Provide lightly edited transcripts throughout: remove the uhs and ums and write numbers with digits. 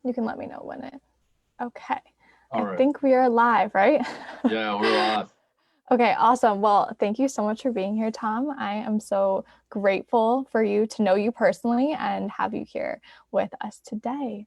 You can let me know when it. Okay. All I right. think we are live, right? Yeah, we're live. Okay, awesome. Well, thank you so much for being here, Tom. I am so grateful for you to know you personally and have you here with us today.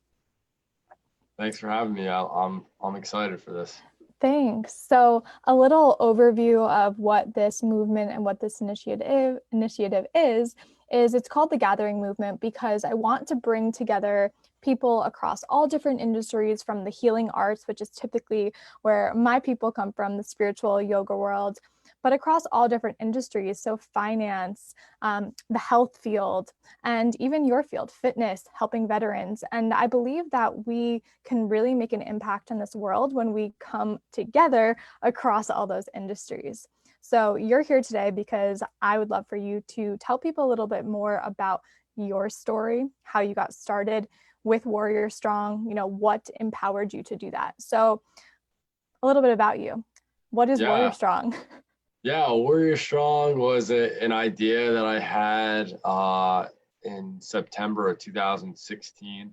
Thanks for having me. I'm excited for this. Thanks. So, a little overview of what this movement and what this initiative is it's called the Gathering Movement because I want to bring together people across all different industries from the healing arts, which is typically where my people come from, the spiritual yoga world, but across all different industries. So, finance, the health field, and even your field, fitness, helping veterans. And I believe that we can really make an impact in this world when we come together across all those industries. So you're here today because I would love for you to tell people a little bit more about your story, how you got started with Warrior Strong, what empowered you to do that. So a little bit about you. What is Warrior Yeah, Strong? yeah. Warrior Strong was an idea that I had in September of 2016.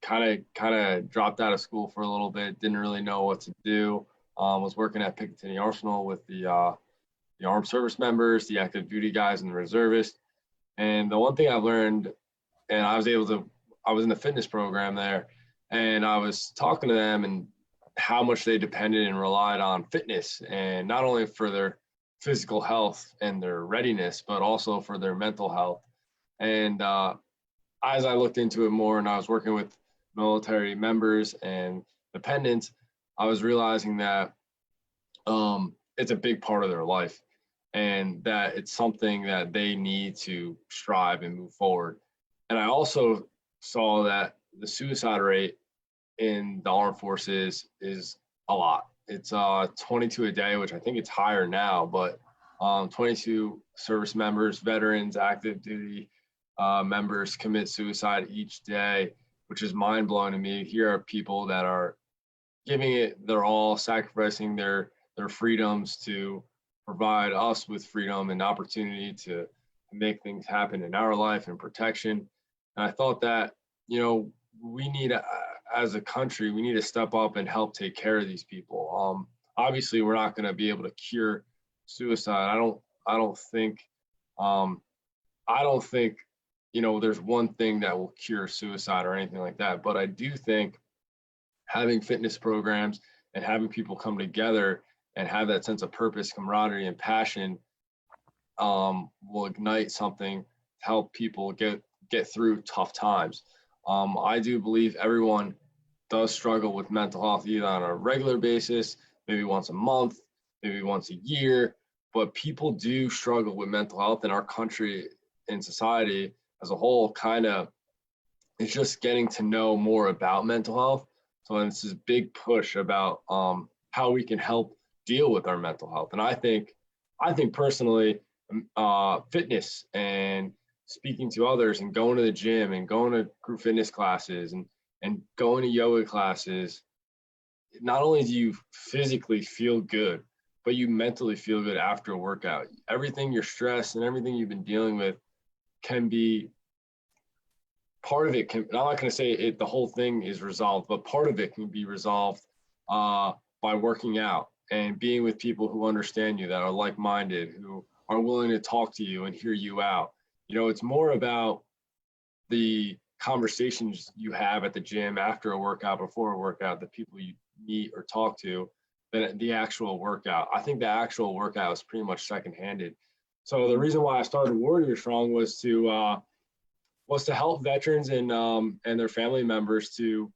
Kind of dropped out of school for a little bit. Didn't really know what to do. Was working at Picatinny Arsenal with the armed service members, the active duty guys, and the reservists. And the one thing I've learned, and I was in the fitness program there, and I was talking to them and how much they depended and relied on fitness, and not only for their physical health and their readiness, but also for their mental health. And as I looked into it more, and I was working with military members and dependents, I was realizing that it's a big part of their life, and that it's something that they need to strive and move forward. And I also saw that the suicide rate in the armed forces is a lot. It's 22 a day, which I think it's higher now, but 22 service members, veterans, active duty members commit suicide each day, which is mind blowing to me. Here are people that are giving it their all, sacrificing their freedoms to provide us with freedom and opportunity to make things happen in our life and protection. And I thought that, we need, as a country, we need to step up and help take care of these people. Obviously, we're not going to be able to cure suicide. I don't think, um, I don't think, there's one thing that will cure suicide or anything like that. But I do think having fitness programs and having people come together and have that sense of purpose, camaraderie, and passion will ignite something to help people get through tough times. I do believe everyone does struggle with mental health either on a regular basis, maybe once a month, maybe once a year, but people do struggle with mental health in our country and society as a whole. Kind of, it's just getting to know more about mental health. So it's this big push about how we can help deal with our mental health. And I think personally, fitness and speaking to others and going to the gym and going to group fitness classes and going to yoga classes, not only do you physically feel good, but you mentally feel good after a workout. Everything your stress and everything you've been dealing with can be part of it can, I'm not going to say it the whole thing is resolved, but part of it can be resolved by working out and being with people who understand you, that are like-minded, who are willing to talk to you and hear you out. It's more about the conversations you have at the gym after a workout, before a workout, the people you meet or talk to, than the actual workout. I think the actual workout is pretty much second-handed. So the reason why I started Warrior Strong was to help veterans and their family members to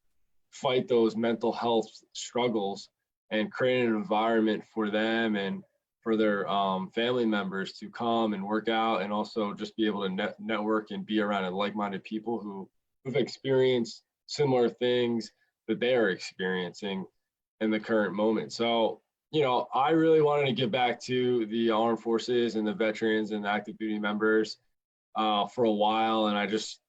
fight those mental health struggles and create an environment for them and for their family members to come and work out, and also just be able to network and be around like-minded people who've experienced similar things that they are experiencing in the current moment. So, I really wanted to give back to the armed forces and the veterans and the active duty members for a while, and I just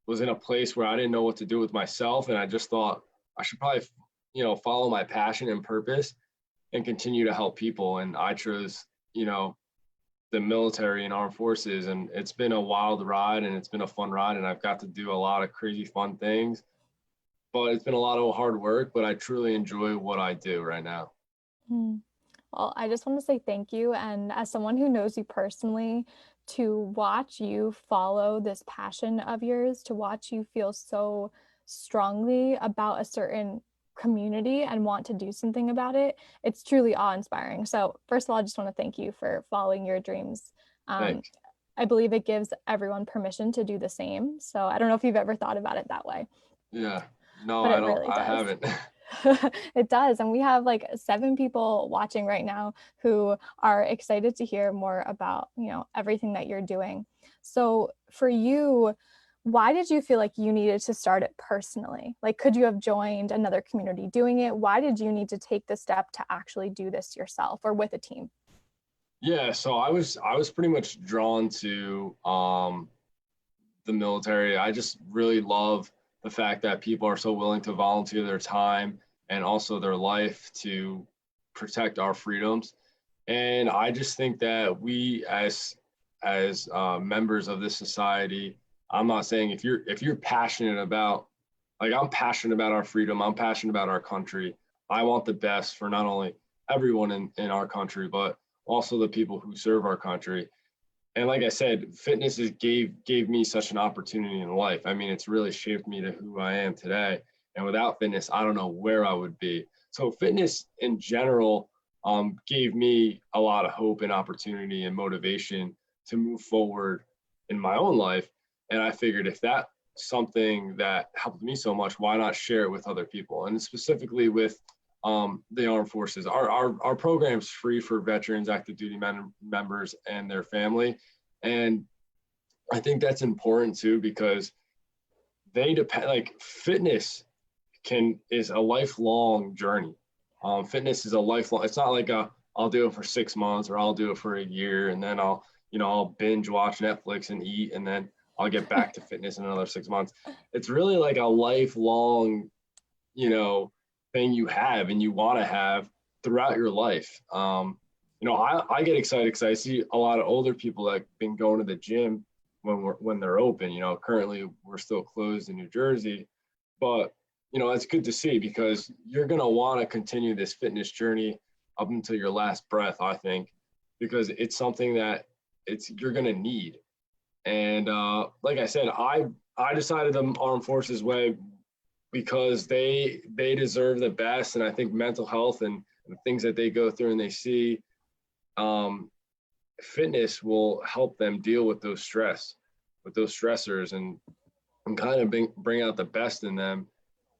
was in a place where I didn't know what to do with myself, and I just thought I should probably, follow my passion and purpose and continue to help people. And I chose, the military and armed forces, and it's been a wild ride and it's been a fun ride, and I've got to do a lot of crazy fun things. but it's been a lot of hard work, but I truly enjoy what I do right now. Hmm. Well, I just want to say thank you. And as someone who knows you personally, to watch you follow this passion of yours, to watch you feel so strongly about a certain community and want to do something about it, it's truly awe-inspiring. So, first of all, I just want to thank you for following your dreams. Um, Thanks. I believe it gives everyone permission to do the same. So, I don't know if you've ever thought about it that way, Yeah. No, but I it don't. really I does. haven't. It does. And we have like 7 people watching right now who are excited to hear more about, everything that you're doing. So for you, why did you feel like you needed to start it personally? Like, could you have joined another community doing it? Why did you need to take the step to actually do this yourself or with a team? Yeah, so I was pretty much drawn to the military. I just really love the fact that people are so willing to volunteer their time and also their life to protect our freedoms. And I just think that we as members of this society, I'm not saying if you're passionate about, like, I'm passionate about our freedom, I'm passionate about our country. I want the best for not only everyone in our country, but also the people who serve our country. And like I said, fitness gave me such an opportunity in life. I mean, it's really shaped me to who I am today. And without fitness, I don't know where I would be. So fitness in general gave me a lot of hope and opportunity and motivation to move forward in my own life. And I figured if that's something that helped me so much, why not share it with other people? And specifically with the armed forces. Our program's free for veterans, active duty members, and their family. And I think that's important too, because they depend, like, fitness is a lifelong journey. Fitness is a lifelong, it's not like I'll do it for 6 months or I'll do it for a year and then I'll binge watch Netflix and eat and then I'll get back to fitness in another 6 months. It's really like a lifelong, you know, thing you have and you want to have throughout your life. I get excited because I see a lot of older people that have been going to the gym when they're open. Currently we're still closed in New Jersey, but it's good to see because you're gonna want to continue this fitness journey up until your last breath, I think, because it's something that you're gonna need. And like I said, I decided the armed forces way because they deserve the best, and I think mental health and the things that they go through and they see, um, fitness will help them deal with those stressors and kind of bring out the best in them.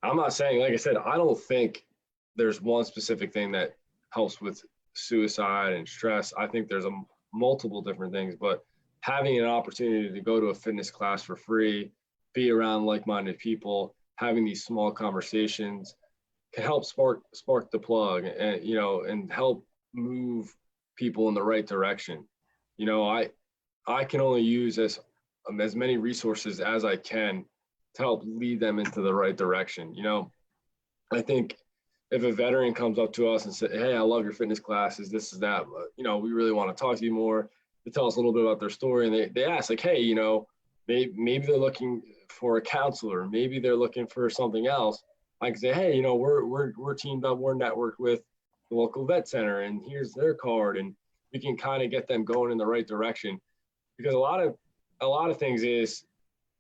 I'm not saying, like I said, I don't think there's one specific thing that helps with suicide and stress. I think there's multiple different things, but having an opportunity to go to a fitness class for free, be around like-minded people, having these small conversations can help spark the plug and help move people in the right direction. I can only use as many resources as I can to help lead them into the right direction. I think if a veteran comes up to us and says, "Hey, I love your fitness classes, this is that, but, we really want to talk to you more," to tell us a little bit about their story. And they ask, like, "Hey, maybe they're looking for a counselor, maybe they're looking for something else." I can say, "Hey, we're teamed up, we're networked with the local vet center, and here's their card," and we can kind of get them going in the right direction. Because a lot of things is,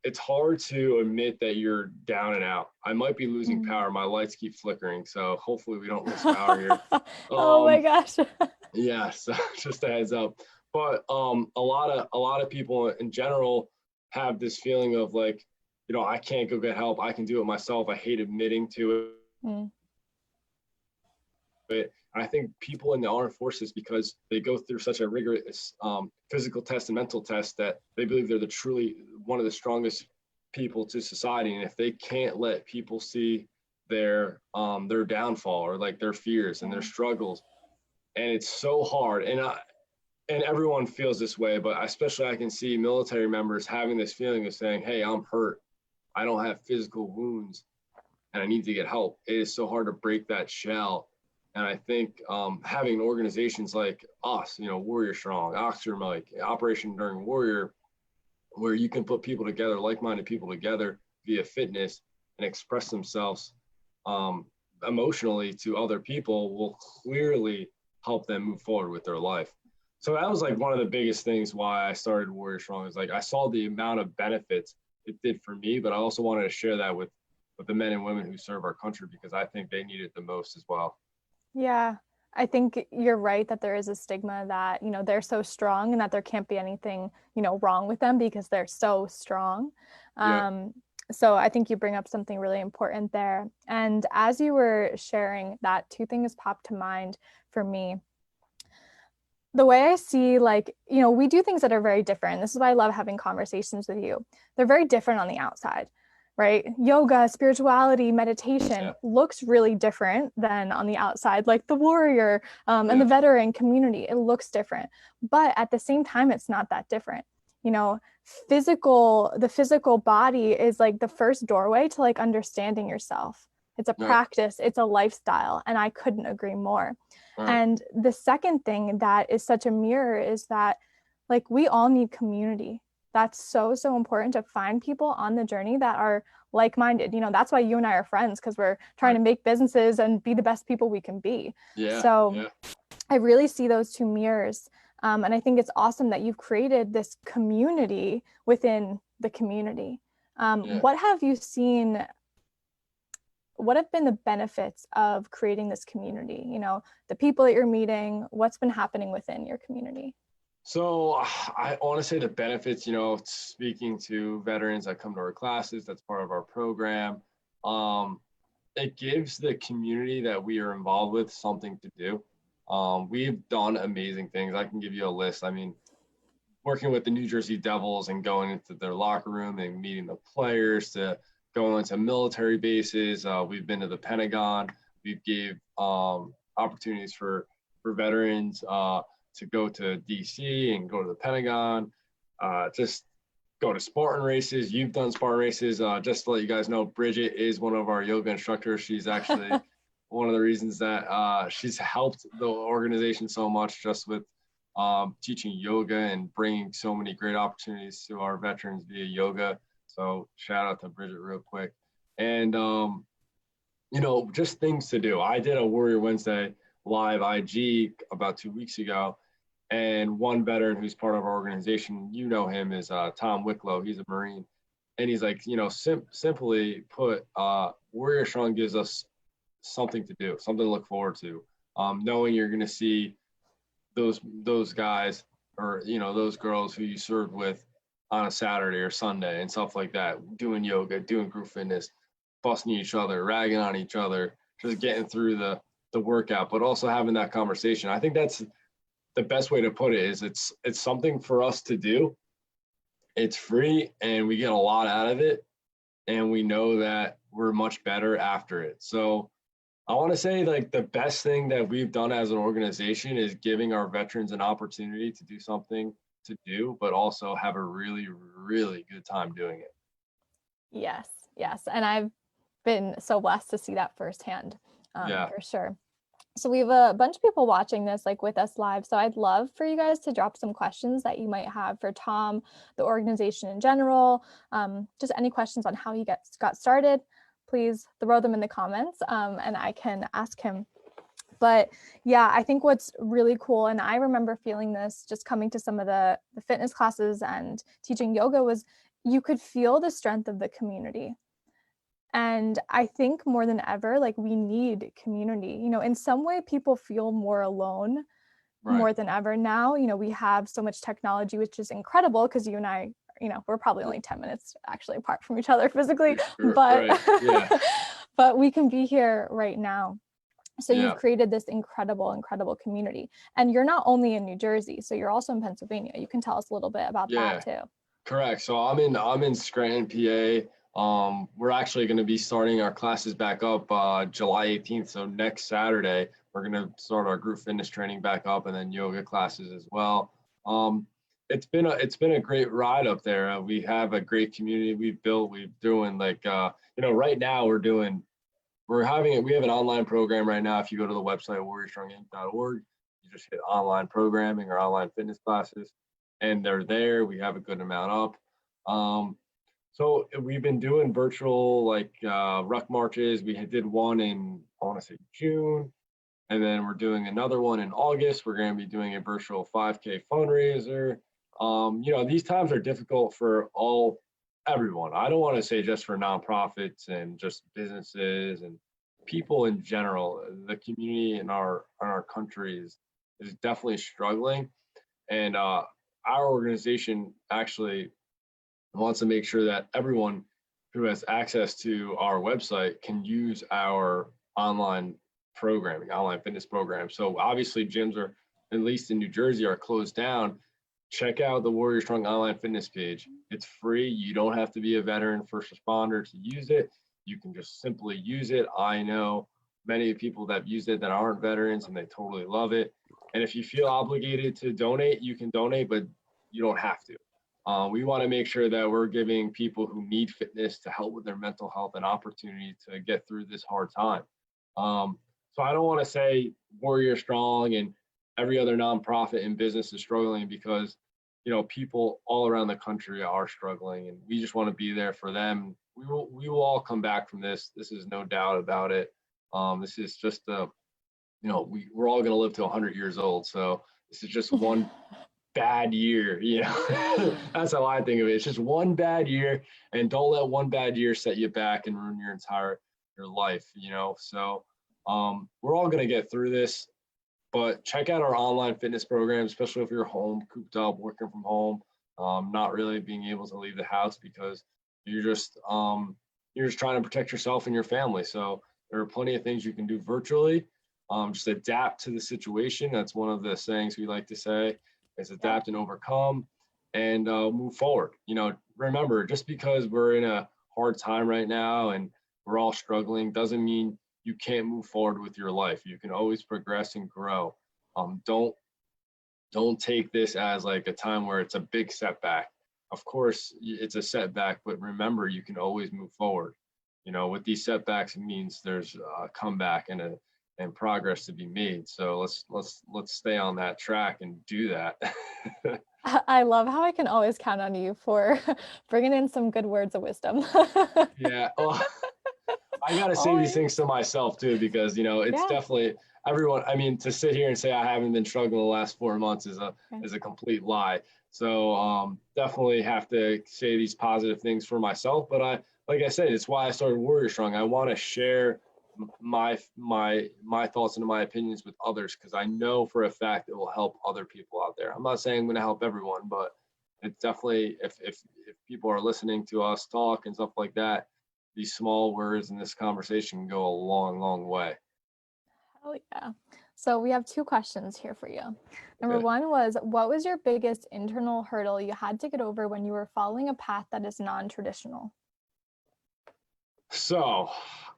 it's hard to admit that you're down and out. I might be losing Mm. power. My lights keep flickering, so hopefully we don't lose power here. Oh my Um, gosh. yeah, so just a heads up. But a lot of people in general have this feeling of, like, I can't go get help. I can do it myself. I hate admitting to Mm. it. And I think people in the armed forces, because they go through such a rigorous physical test and mental test, that they believe they're truly one of the strongest people to society. And if they can't let people see their downfall or like their fears and their Yeah. struggles, and it's so hard. And everyone feels this way, but especially I can see military members having this feeling of saying, "Hey, I'm hurt. I don't have physical wounds and I need to get help." It is so hard to break that shell. And I think having organizations like us, WarriorStrong, Oxford Mike, Operation Enduring Warrior, where you can put people together, like-minded people together via fitness and express themselves emotionally to other people will clearly help them move forward with their life. So that was like one of the biggest things why I started Warrior Strong, is like I saw the amount of benefits it did for me, but I also wanted to share that with the men and women who serve our country, because I think they need it the most as well. Yeah, I think you're right that there is a stigma that, they're so strong and that there can't be anything, wrong with them because they're so strong. Yeah. Um, so I think you bring up something really important there. And as you were sharing that, two things popped to mind for me. The way I see, like, we do things that are very different. This is why I love having conversations with you. They're very different on the outside, right? Yoga, spirituality, meditation Yeah. looks really different than on the outside, like the warrior and the Yeah. veteran community. It looks different. But at the same time, it's not that different. The physical body is like the first doorway to like understanding yourself. It's a Right. practice, it's a lifestyle. And I couldn't agree more. Right. And the second thing that is such a mirror is that, like, we all need community. That's so, so important to find people on the journey that are like-minded. That's why you and I are friends, because we're trying Right. to make businesses and be the best people we can be. Yeah. So Yeah. I really see those two mirrors. And I think it's awesome that you've created this community within the community. Yeah. What have been the benefits of creating this community? The people that you're meeting, what's been happening within your community? So I want to say the benefits, speaking to veterans that come to our classes, that's part of our program. It gives the community that we are involved with something to do. We've done amazing things. I can give you a list. I mean, working with the New Jersey Devils and going into their locker room and meeting the players, to going into military bases. We've been to the Pentagon. We've gave opportunities for veterans to go to DC and go to the Pentagon. Just go to Spartan races. You've done Spartan races. Just to let you guys know, Bridget is one of our yoga instructors. She's actually one of the reasons that she's helped the organization so much, just with teaching yoga and bringing so many great opportunities to our veterans via yoga. So shout out to Bridget real quick. And, just things to do. I did a Warrior Wednesday live IG about 2 weeks ago. And one veteran who's part of our organization, him, is Tom Wicklow. He's a Marine. And he's like, simply put, Warrior Strong gives us something to do, something to look forward to. Knowing you're going to see those guys, or those girls who you served with on a Saturday or Sunday and stuff like that, doing yoga, doing group fitness, busting each other, ragging on each other, just getting through the workout, but also having that conversation. I think that's the best way to put it. Is it's something for us to do. It's free and we get a lot out of it, and we know that we're much better after it. So I want to say, like, the best thing that we've done as an organization is giving our veterans an opportunity to do something to do, but also have a really, really good time doing it. Yes, yes. And I've been so blessed to see that firsthand, Yeah. for sure. So we have a bunch of people watching this, like, with us live. So I'd love for you guys to drop some questions that you might have for Tom, the organization in general, just any questions on how he got started. Please throw them in the comments, and I can ask him. But yeah, I think what's really cool, and I remember feeling this just coming to some of the fitness classes and teaching yoga, was you could feel the strength of the community. And I think more than ever, like, we need community. In some way, people feel more alone Right. more than ever now. We have so much technology, which is incredible, because you and I, we're probably only 10 minutes actually apart from each other physically, but Right. Yeah. but we can be here right now. So you've Yeah. created this incredible, incredible community. And you're not only in New Jersey, so you're also in Pennsylvania. You can tell us a little bit about that too. Correct. So I'm in Scranton, PA. We're actually going to be starting our classes back up July 18th. So next Saturday, we're going to start our group fitness training back up, and then yoga classes as well. It's been a great ride up there. We have a great community we've built. We're doing, like, right now we have an online program right now. If you go to the website WarriorStrongInc.org, you just hit online programming or online fitness classes, and they're there. We have a good amount up. So we've been doing virtual like ruck marches. We did one in, I want to say June, and then we're doing another one in August. We're going to be doing a virtual 5K fundraiser. These times are difficult for everyone. I don't want to say just for nonprofits and just businesses and people in general. The community in our country is definitely struggling, and our organization actually wants to make sure that everyone who has access to our website can use our online programming, online fitness program. So obviously gyms are, at least in New Jersey, are closed down. Check out the Warrior Strong online fitness page. It's free. You don't have to be a veteran first responder to use it. You can just simply use it. I know many people that have used it that aren't veterans and they totally love it. And if you feel obligated to donate, you can donate, but you don't have to. We want to make sure that we're giving people who need fitness to help with their mental health an opportunity to get through this hard time. So I don't want to say Warrior Strong and every other nonprofit and business is struggling, because people all around the country are struggling, and we just want to be there for them. We will all come back from this. This is no doubt about it. This is just we're all going to live to 100 years old. So this is just one bad year. That's how I think of it. It's just one bad year, and don't let one bad year set you back and ruin your life. So we're all going to get through this, but check out our online fitness program, especially if you're home, cooped up, working from home, not really being able to leave the house because you're just trying to protect yourself and your family. So there are plenty of things you can do virtually. Just adapt to the situation. That's one of the sayings we like to say, is adapt and overcome, and move forward. Remember, just because we're in a hard time right now and we're all struggling doesn't mean you can't move forward with your life. You can always progress and grow. Don't take this as like a time where it's a big setback. Of course, it's a setback, but remember, you can always move forward. With these setbacks, it means there's a comeback and progress to be made. So let's stay on that track and do that. I love how I can always count on you for bringing in some good words of wisdom. Yeah. Well, I got to say these things to myself too, because, it's definitely everyone. I mean, to sit here and say I haven't been struggling the last 4 months is a complete lie. So definitely have to say these positive things for myself. But like I said, it's why I started Warrior Strong. I want to share my thoughts and my opinions with others, because I know for a fact it will help other people out there. I'm not saying I'm going to help everyone, but it's definitely, if people are listening to us talk and stuff like that, these small words in this conversation can go a long, long way. Oh yeah. So we have 2 questions here for you. Number Okay. 1 was, what was your biggest internal hurdle you had to get over when you were following a path that is non-traditional? So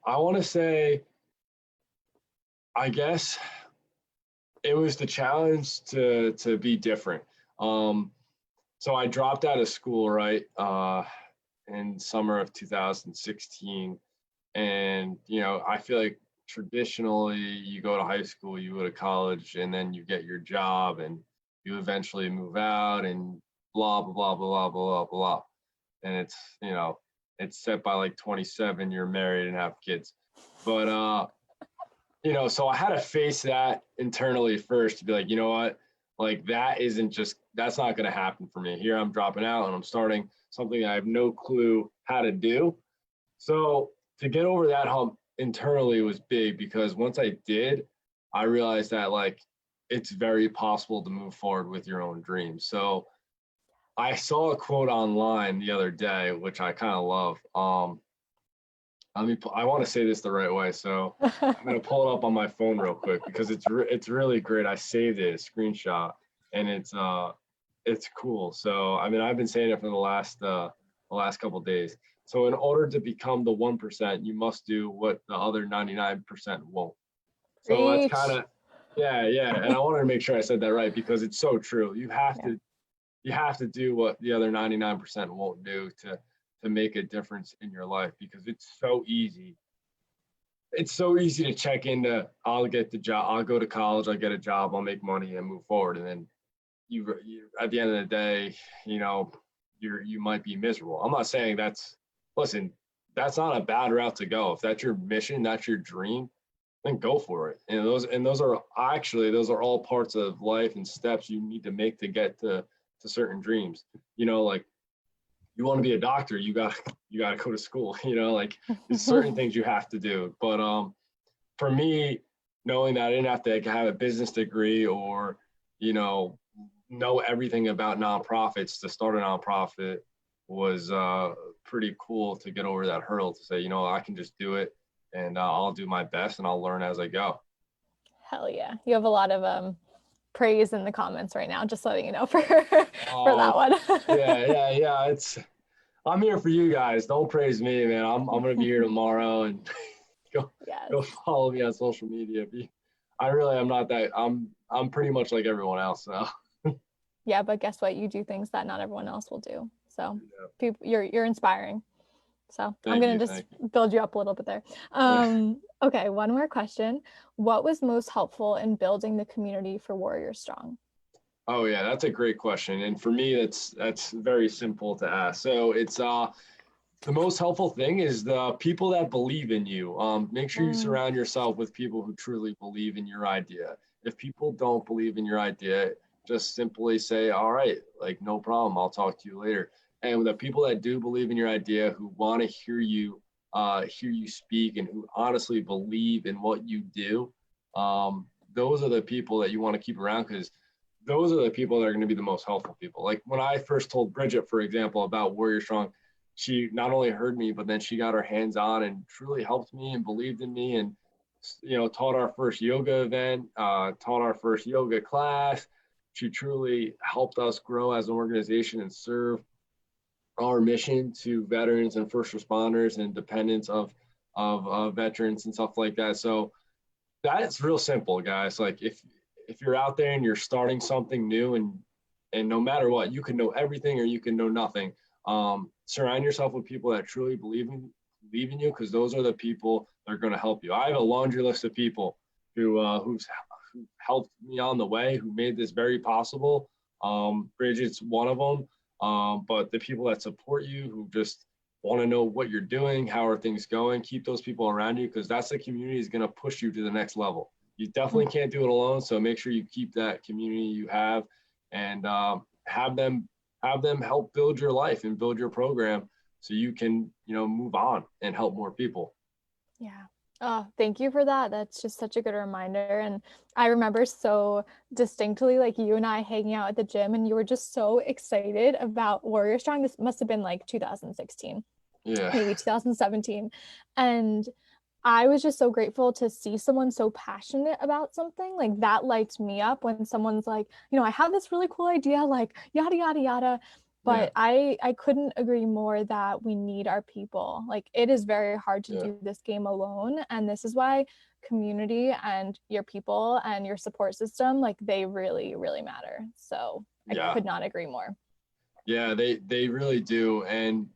I want to say, I guess it was the challenge to be different. So I dropped out of school, right, in summer of 2016, and I feel like traditionally you go to high school, you go to college, and then you get your job, and you eventually move out, and blah blah blah blah blah blah, and it's set by like 27, you're married and have kids, but so I had to face that internally first to be like, you know what, like that's not going to happen for me. Here I'm dropping out and I'm starting something I have no clue how to do. So to get over that hump internally was big, because once I did, I realized that like it's very possible to move forward with your own dreams. So I saw a quote online the other day, which I kind of love. I want to say this the right way, so I'm gonna pull it up on my phone real quick, because it's really great. I saved it, a screenshot, and it's cool. So I mean, I've been saying it for the last couple of days. So in order to become the 1%, you must do what the other 99% won't. So that's kind of, yeah. And I wanted to make sure I said that right, because it's so true. You have to do what the other 99% won't do to make a difference in your life, because it's so easy. It's so easy to check into, I'll get the job, I'll go to college, I'll get a job, I'll make money and move forward. And then you at the end of the day, you might be miserable. I'm not saying listen, that's not a bad route to go. If that's your mission, that's your dream, then go for it. And those are all parts of life and steps you need to make to get to certain dreams. Like you want to be a doctor, you got to go to school, like there's certain things you have to do. But for me, knowing that I didn't have to have a business degree or, know everything about nonprofits to start a nonprofit was pretty cool to get over that hurdle to say, I can just do it and I'll do my best and I'll learn as I go. Hell yeah. You have a lot of praise in the comments right now, just letting you know for that one. Yeah. I'm here for you guys. Don't praise me, man. I'm gonna be here tomorrow and go follow me on social media. I'm not that. I'm pretty much like everyone else now. Yeah, but guess what? You do things that not everyone else will do. So people, you're inspiring. So I'm going to just build you up a little bit there. Okay, one more question. What was most helpful in building the community for Warrior Strong? Oh yeah, that's a great question. And for me, that's very simple to ask. So it's the most helpful thing is the people that believe in you. Make sure you surround yourself with people who truly believe in your idea. If people don't believe in your idea, just simply say, all right, like no problem, I'll talk to you later. And the people that do believe in your idea, who want to hear you speak and who honestly believe in what you do, those are the people that you want to keep around, because those are the people that are going to be the most helpful people. Like when I first told Bridget, for example, about Warrior Strong, she not only heard me, but then she got her hands on and truly helped me and believed in me and, taught our first yoga event, taught our first yoga class. She truly helped us grow as an organization and serve our mission to veterans and first responders and dependents of veterans and stuff like that. So that's real simple, guys. Like if you're out there and you're starting something new and no matter what, you can know everything or you can know nothing. Surround yourself with people that truly believe in you, because those are the people that are going to help you. I have a laundry list of people who helped me on the way, who made this very possible. Bridget's one of them. But the people that support you, who just want to know what you're doing, how are things going, keep those people around you, because that's the community is going to push you to the next level. You definitely can't do it alone. So make sure you keep that community you have and have them help build your life and build your program so you can, move on and help more people. Yeah. Oh, thank you for that. That's just such a good reminder. And I remember so distinctly, like you and I hanging out at the gym, and you were just so excited about Warrior Strong. This must have been like 2016, maybe 2017. And I was just so grateful to see someone so passionate about something. Like that lights me up when someone's like, I have this really cool idea, like yada, yada, yada. But I couldn't agree more that we need our people. Like it is very hard to do this game alone. And this is why community and your people and your support system, like they really, really matter. So I could not agree more. Yeah, they really do. And,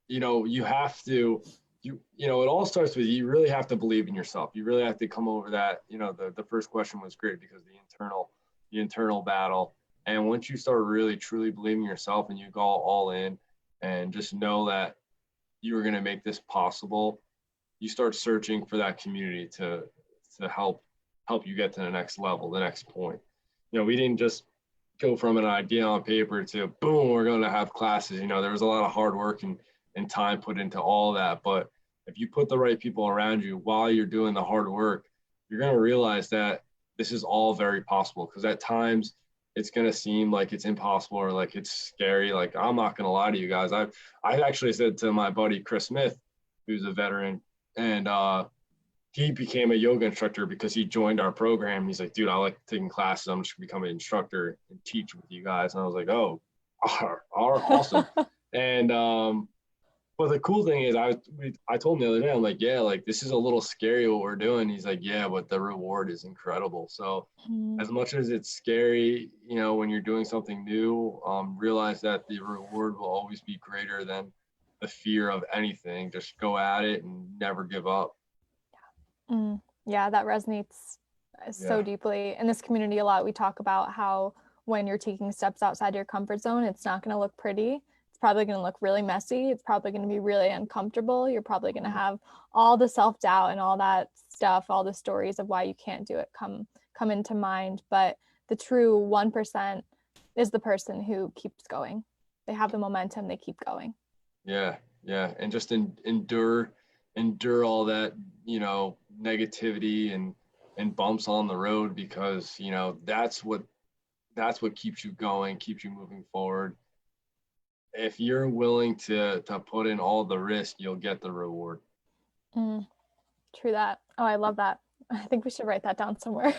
you have to, it all starts with, you really have to believe in yourself. You really have to come over that, the first question was great because the internal battle. And once you start really truly believing in yourself and you go all in and just know that you are going to make this possible, you start searching for that community to help you get to the next level, the next point. We didn't just go from an idea on paper to boom, we're going to have classes. There was a lot of hard work and time put into all that. But if you put the right people around you while you're doing the hard work, you're going to realize that this is all very possible, because at times it's going to seem like it's impossible or like it's scary. Like, I'm not going to lie to you guys. I actually said to my buddy, Chris Smith, who's a veteran, and he became a yoga instructor because he joined our program. He's like, dude, I like taking classes. I'm just going to become an instructor and teach with you guys. And I was like, oh, awesome. And, but the cool thing is I told him the other day, I'm like, yeah, like this is a little scary what we're doing. He's like, yeah, but the reward is incredible. So as much as it's scary, when you're doing something new, realize that the reward will always be greater than the fear of anything. Just go at it and never give up. Yeah, that resonates so deeply. In this community a lot, we talk about how when you're taking steps outside your comfort zone, it's not going to look pretty. It's probably going to look really messy. It's probably going to be really uncomfortable. You're probably going to have all the self-doubt and all that stuff, all the stories of why you can't do it come into mind. But the true 1% is the person who keeps going. They have the momentum, they keep going. Yeah, yeah. And just endure all that, negativity and bumps on the road, because, that's what keeps you going, keeps you moving forward. If you're willing to put in all the risk, you'll get the reward. True that. Oh, I love that. I think we should write that down somewhere.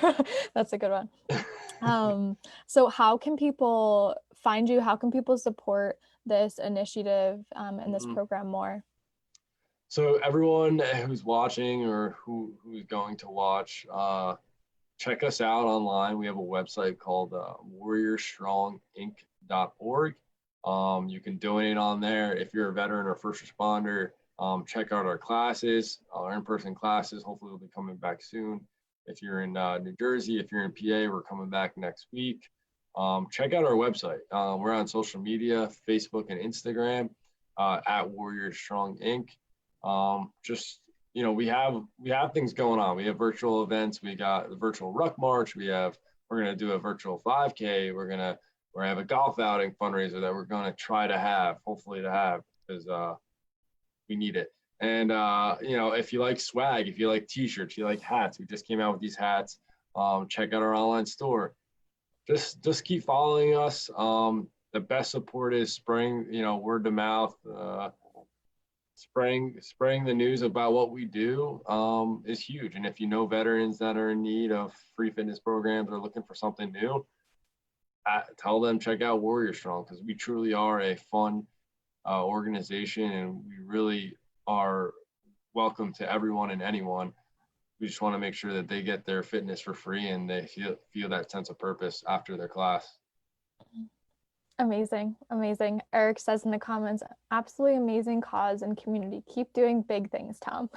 That's a good one. So how can people find you? How can people support this initiative and this program more? So everyone who's watching or who's going to watch, check us out online. We have a website called WarriorStrongInc.org. You can donate on there. If you're a veteran or first responder, check out our classes, our in-person classes. Hopefully we'll be coming back soon. If you're in New Jersey, if you're in PA, we're coming back next week. Check out our website. We're on social media, Facebook and Instagram, at WarriorStrong Inc. Just, we have things going on. We have virtual events. We got the virtual ruck march. We're going to do a virtual 5K. We're going to have a golf outing fundraiser that we're going to try to hopefully have, because we need it. And, if you like swag, if you like t-shirts, you like hats, we just came out with these hats. Check out our online store. Just keep following us. The best support is spreading, word of mouth, spreading the news about what we do is huge. And if you know veterans that are in need of free fitness programs or looking for something new, tell them check out WarriorStrong, because we truly are a fun organization, and we really are welcome to everyone and anyone. We just want to make sure that they get their fitness for free and they feel that sense of purpose after their class. Amazing. Amazing. Eric says in the comments, absolutely amazing cause and community. Keep doing big things, Tom.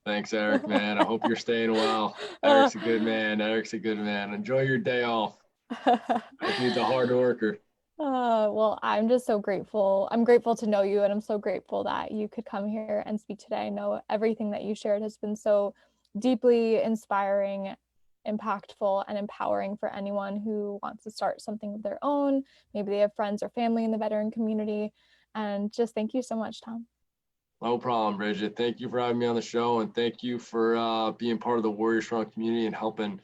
Thanks, Eric, man. I hope you're staying well. Eric's a good man. Enjoy your day off. He's a hard worker. Well, I'm just so grateful. I'm grateful to know you, and I'm so grateful that you could come here and speak today. I know everything that you shared has been so deeply inspiring, impactful, and empowering for anyone who wants to start something of their own. Maybe they have friends or family in the veteran community. And just thank you so much, Tom. No problem, Bridget. Thank you for having me on the show, and thank you for being part of the WarriorStrong community and helping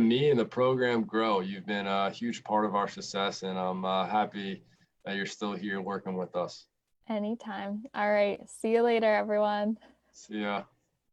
me and the program grow. You've been a huge part of our success, and I'm happy that you're still here working with us. Anytime. All right. See you later, everyone. See ya.